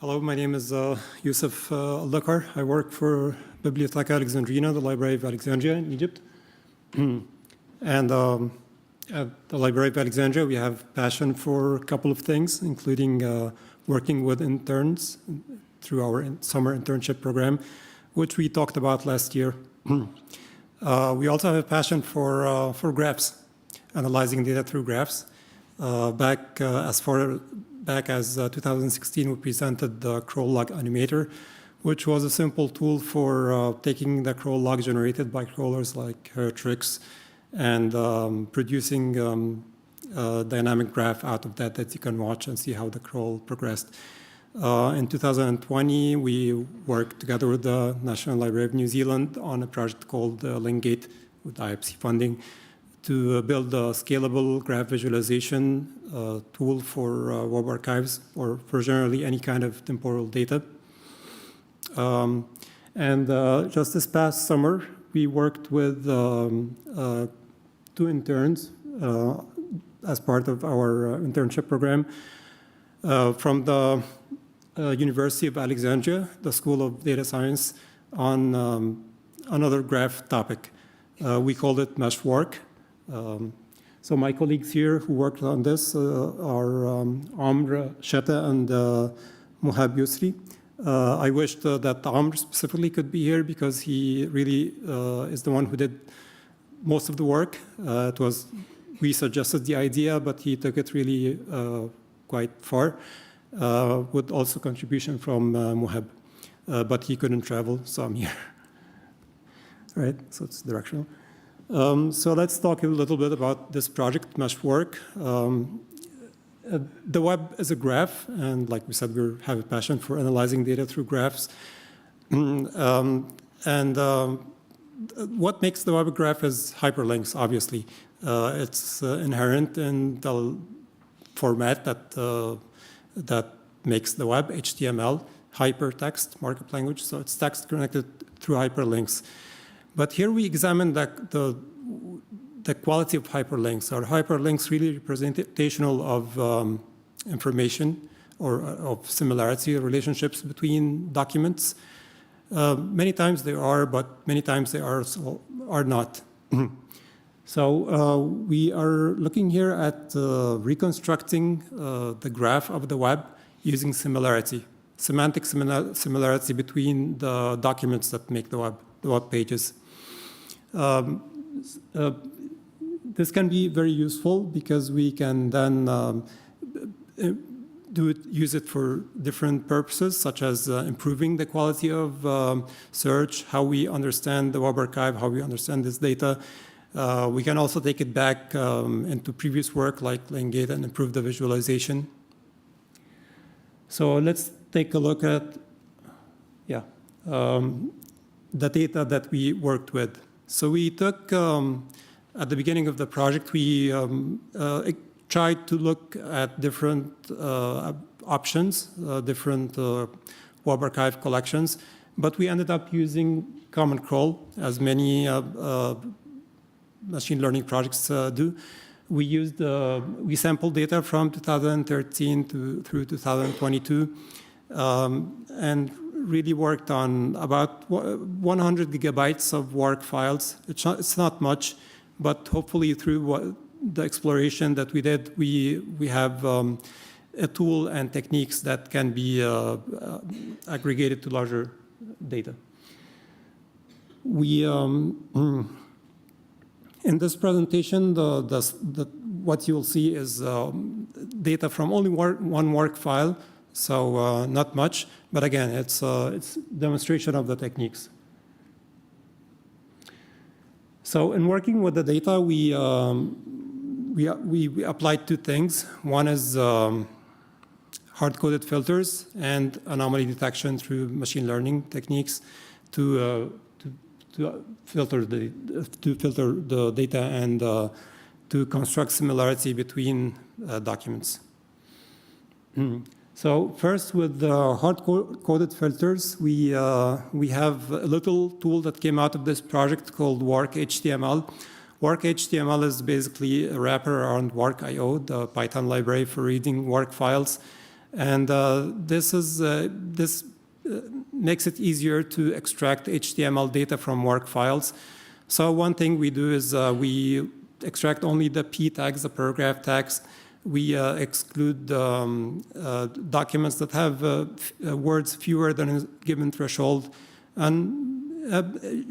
Hello, my name is Youssef Eldakar. I work for Bibliotheca Alexandrina, the Library of Alexandria in Egypt. And at the Library of Alexandria, we have passion for a couple of things, including working with interns through our summer internship program, which we talked about last year. We also have a passion for graphs, analyzing data through graphs. As far back as 2016, we presented the crawl log animator, which was a simple tool for taking the crawl log generated by crawlers like Hertrix and producing a dynamic graph out of that you can watch and see how the crawl progressed. In 2020, we worked together with the National Library of New Zealand on a project called LinkGate with IIPC funding to build a scalable graph visualization tool for web archives or for generally any kind of temporal data. Just this past summer, we worked with 2 interns as part of our internship program from the University of Alexandria, the School of Data Science, on another graph topic. We called it MeshWARC. So my colleagues here who worked on this are Amr, Sheta, and Mohab, Yousry. I wished that Amr specifically could be here because he really is the one who did most of the work. We suggested the idea, but he took it really quite far, with also contribution from Mohab. But he couldn't travel, so I'm here. All right, so it's directional. So let's talk a little bit about this project, MeshWARC. The web is a graph, and like we said, we have a passion for analyzing data through graphs. What makes the web a graph is hyperlinks, obviously. It's inherent in the format that makes the web, HTML, hypertext, markup language, so it's text connected through hyperlinks. But here we examine the quality of hyperlinks. Are hyperlinks really representational of information or of similarity or relationships between documents? Many times they are, but many times they are not. So we are looking here at reconstructing the graph of the web using similarity, semantic similarity between the documents that make the web pages. This can be very useful because we can then use it for different purposes, such as improving the quality of search, how we understand the web archive, how we understand this data. We can also take it back into previous work like LinkGate and improve the visualization. So let's take a look at the data that we worked with. So we took, at the beginning of the project, we tried to look at different options, different web archive collections, but we ended up using Common Crawl, as many machine learning projects do. We sampled data from 2013 through 2022, and really worked on about 100 gigabytes of WARC files. It's not much, but hopefully through the exploration that we did, we have a tool and techniques that can be aggregated to larger data. We in this presentation, what you'll see is data from only one WARC file. So not much, but again, it's demonstration of the techniques. So in working with the data, we applied 2 things. One is hard-coded filters and anomaly detection through machine learning techniques to filter the data and to construct similarity between documents. So first, with the hard-coded filters, we have a little tool that came out of this project called WARC HTML. WARC HTML is basically a wrapper around WARC.io, the Python library for reading WARC files. And this makes it easier to extract HTML data from WARC files. So one thing we do is we extract only the P tags, the paragraph tags. We exclude documents that have words fewer than a given threshold, and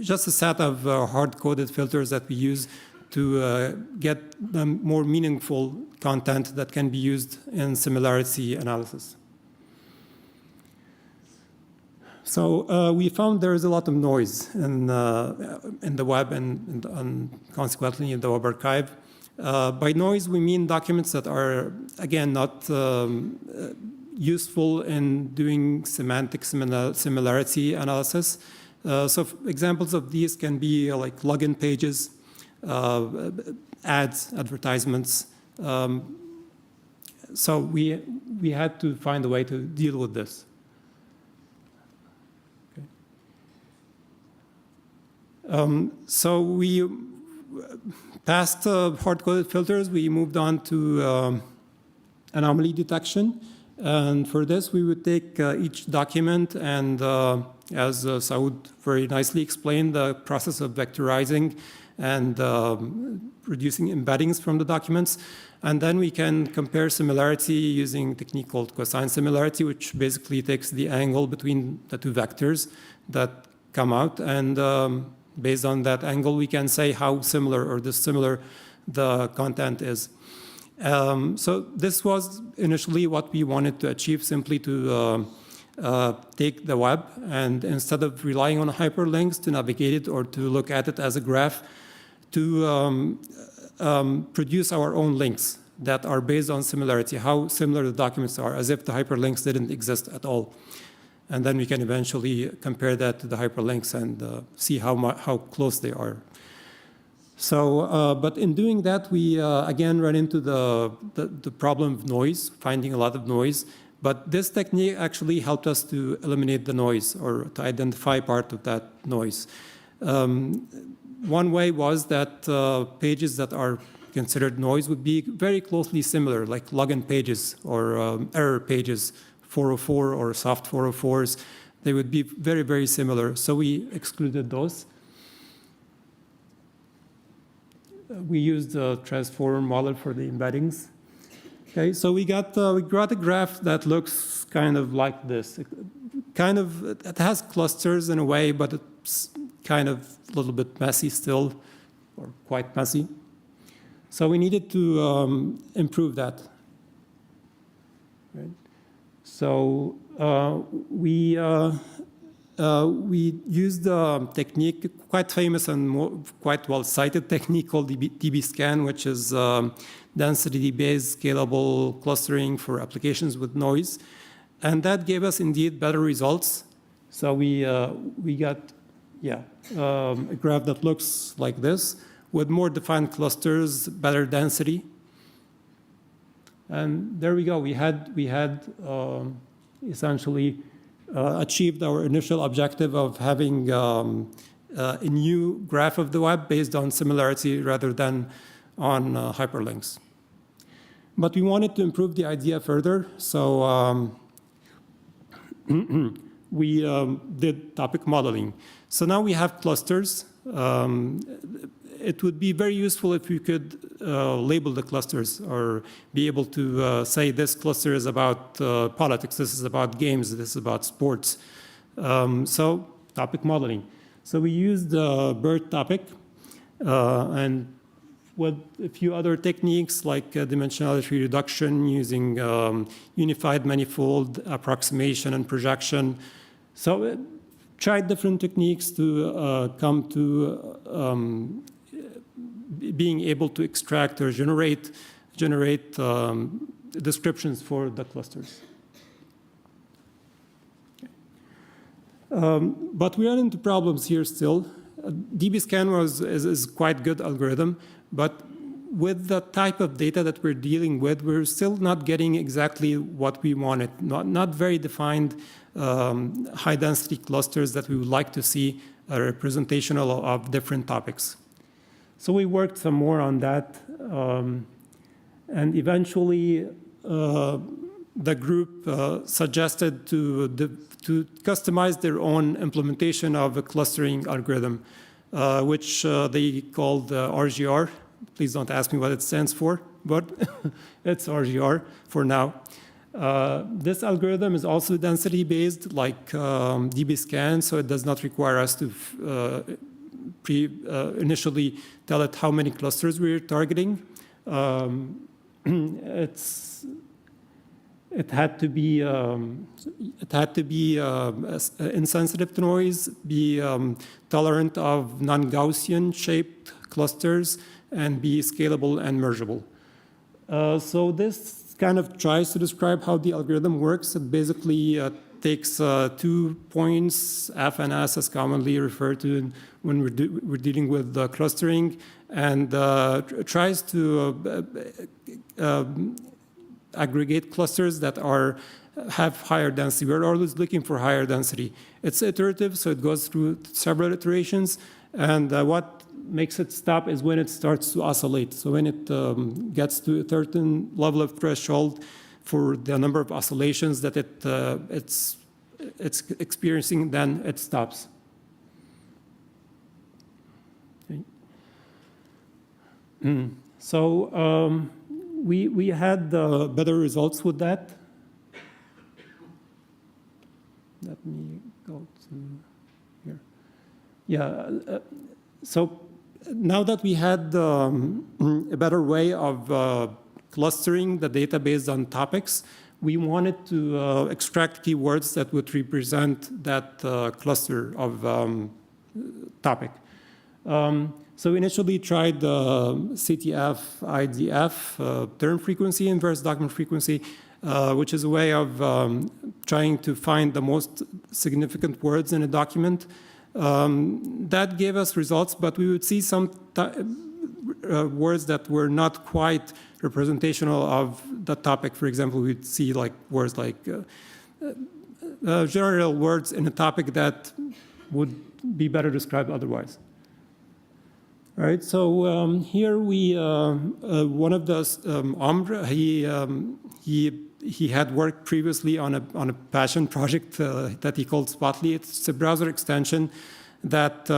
just a set of hard-coded filters that we use to get the more meaningful content that can be used in similarity analysis. So we found there is a lot of noise in the web and consequently in the web archive. By noise, we mean documents that are, again, not useful in doing semantic similarity analysis. So examples of these can be like login pages, ads, advertisements. So we had to find a way to deal with this. So we past hard-coded filters, we moved on to anomaly detection. And for this, we would take each document and, as Saud very nicely explained, the process of vectorizing and producing embeddings from the documents. And then we can compare similarity using a technique called cosine similarity, which basically takes the angle between the two vectors that come out. And based on that angle, we can say how similar or dissimilar the content is. So this was initially what we wanted to achieve, simply to take the web and instead of relying on hyperlinks to navigate it or to look at it as a graph, to produce our own links that are based on similarity, how similar the documents are, as if the hyperlinks didn't exist at all. And then we can eventually compare that to the hyperlinks and see how close they are. So, but in doing that, we again run into the problem of noise, finding a lot of noise. But this technique actually helped us to eliminate the noise or to identify part of that noise. One way was that pages that are considered noise would be very closely similar, like login pages or error pages, 404 or soft 404s. They would be very, very similar. So we excluded those. We used the transformer model for the embeddings. Okay, so we got a graph that looks kind of like this. It has clusters in a way, but it's kind of a little bit messy still, or quite messy. So we needed to improve that. Right. So we used a technique, quite famous and quite well-cited technique called dbScan, which is density-based scalable clustering for applications with noise. And that gave us indeed better results. So we got a graph that looks like this with more defined clusters, better density. And there we go. We had essentially achieved our initial objective of having a new graph of the web based on similarity rather than on hyperlinks. But we wanted to improve the idea further, so we did topic modeling. So now we have clusters. It would be very useful if we could label the clusters or be able to say this cluster is about politics, this is about games, this is about sports. So topic modeling. So we used the BERT topic and with a few other techniques like dimensionality reduction using unified manifold approximation and projection. So tried different techniques to come to being able to extract or generate descriptions for the clusters. But we run into problems here still. dbScan is quite good algorithm, but with the type of data that we're dealing with, we're still not getting exactly what we wanted. Not very defined high-density clusters that we would like to see a representational of different topics. So we worked some more on that, and eventually the group suggested to customize their own implementation of a clustering algorithm, which they called RGR. Please don't ask me what it stands for, but it's RGR for now. This algorithm is also density-based, like dbScan, so it does not require us to initially tell it how many clusters we're targeting. It had to be insensitive to noise, be tolerant of non-Gaussian shaped clusters, and be scalable and mergeable. So this kind of tries to describe how the algorithm works. It basically takes 2 points, F and S, as commonly referred to when we're dealing with clustering, and tries to aggregate clusters that have higher density. We're always looking for higher density. It's iterative, so it goes through several iterations, and what makes it stop is when it starts to oscillate. So when it gets to a certain level of threshold for the number of oscillations that it's experiencing, then it stops. Okay. So we had better results with that. Let me go to here. Yeah. So now that we had a better way of clustering the data based on topics, we wanted to extract keywords that would represent that cluster of topic. So we initially tried CTF, IDF, term frequency, inverse document frequency, which is a way of trying to find the most significant words in a document. That gave us results, but we would see some words that were not quite representational of the topic. For example, we'd see like words like general words in a topic that would be better described otherwise. All right, so here we, one of the, Amr, he had worked previously on a passion project that he called Spotly. It's a browser extension that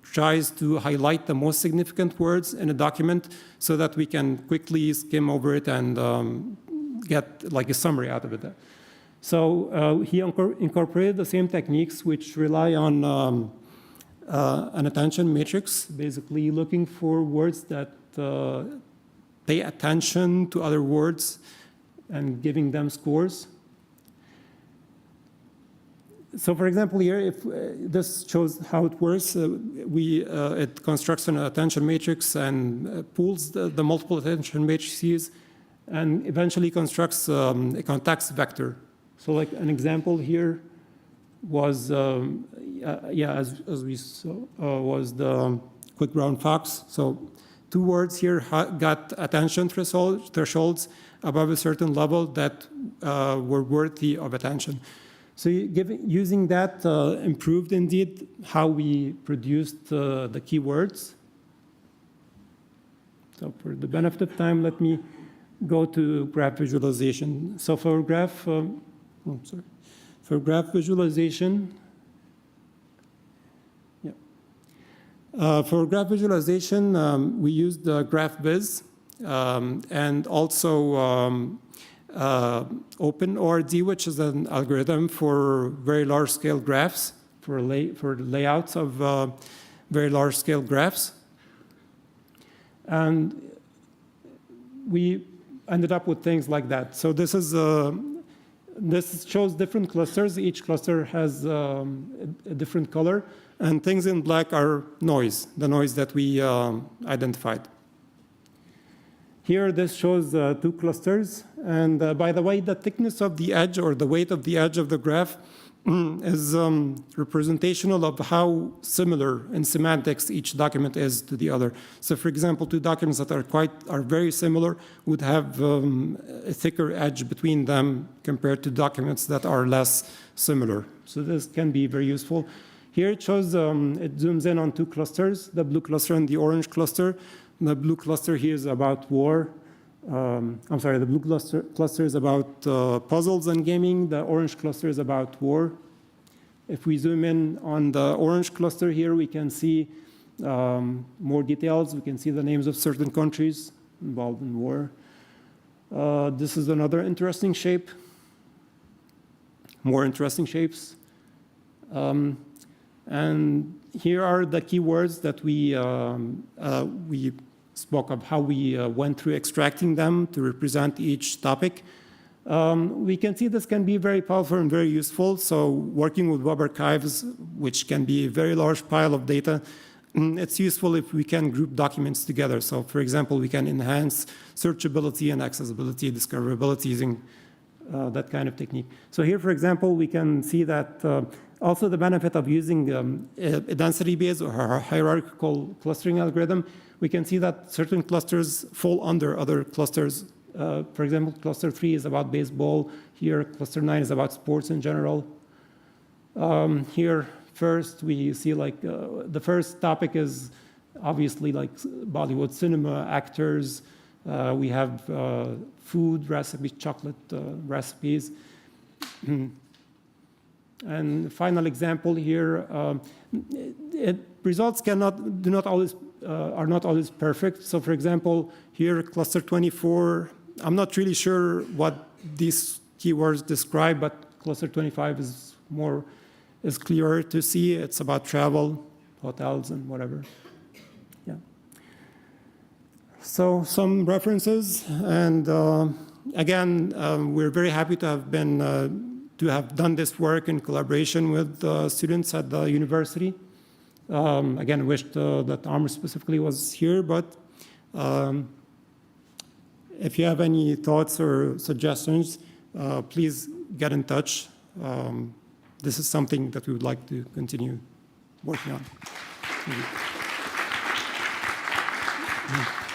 tries to highlight the most significant words in a document so that we can quickly skim over it and get like a summary out of it. So he incorporated the same techniques which rely on an attention matrix, basically looking for words that pay attention to other words and giving them scores. So for example here, if this shows how it works, it constructs an attention matrix and pools the multiple attention matrices and eventually constructs a context vector. So like an example here was, as we saw, was the quick brown fox. So 2 words here got attention thresholds above a certain level that were worthy of attention. So using that improved indeed how we produced the keywords. So for the benefit of time, let me go to graph visualization. So for graph, for graph visualization, for graph visualization, we used GraphViz and also OpenORD, which is an algorithm for very large-scale graphs, for layouts of very large-scale graphs. And we ended up with things like that. So this is this shows different clusters. Each cluster has a different color. And things in black are noise, the noise that we identified. Here, this shows 2 clusters. And by the way, the thickness of the edge or the weight of the edge of the graph is representational of how similar in semantics each document is to the other. So for example, 2 documents that are very similar would have a thicker edge between them compared to documents that are less similar. So this can be very useful. Here it shows, it zooms in on 2 clusters, the blue cluster and the orange cluster. The blue cluster here is about war. I'm sorry, the blue cluster is about puzzles and gaming. The orange cluster is about war. If we zoom in on the orange cluster here, we can see more details. We can see the names of certain countries involved in war. This is another interesting shape. More interesting shapes. And here are the keywords that we spoke of, how we went through extracting them to represent each topic. We can see this can be very powerful and very useful. So working with web archives, which can be a very large pile of data, it's useful if we can group documents together. So for example, we can enhance searchability and accessibility, discoverability using that kind of technique. So here, for example, we can see that also the benefit of using a density-based or hierarchical clustering algorithm, we can see that certain clusters fall under other clusters. For example, cluster 3 is about baseball. Here, cluster 9 is about sports in general. Here, first, we see like the first topic is obviously like Bollywood cinema, actors. We have food recipes, chocolate recipes. And final example here, results are not always perfect. So for example, here cluster 24, I'm not really sure what these keywords describe, but cluster 25 is clearer to see. It's about travel, hotels, and whatever. Yeah. So some references, and again, we're very happy to have done this work in collaboration with students at the university. Again, I wish that Amr specifically was here, but if you have any thoughts or suggestions, please get in touch. This is something that we would like to continue working on. Thank you.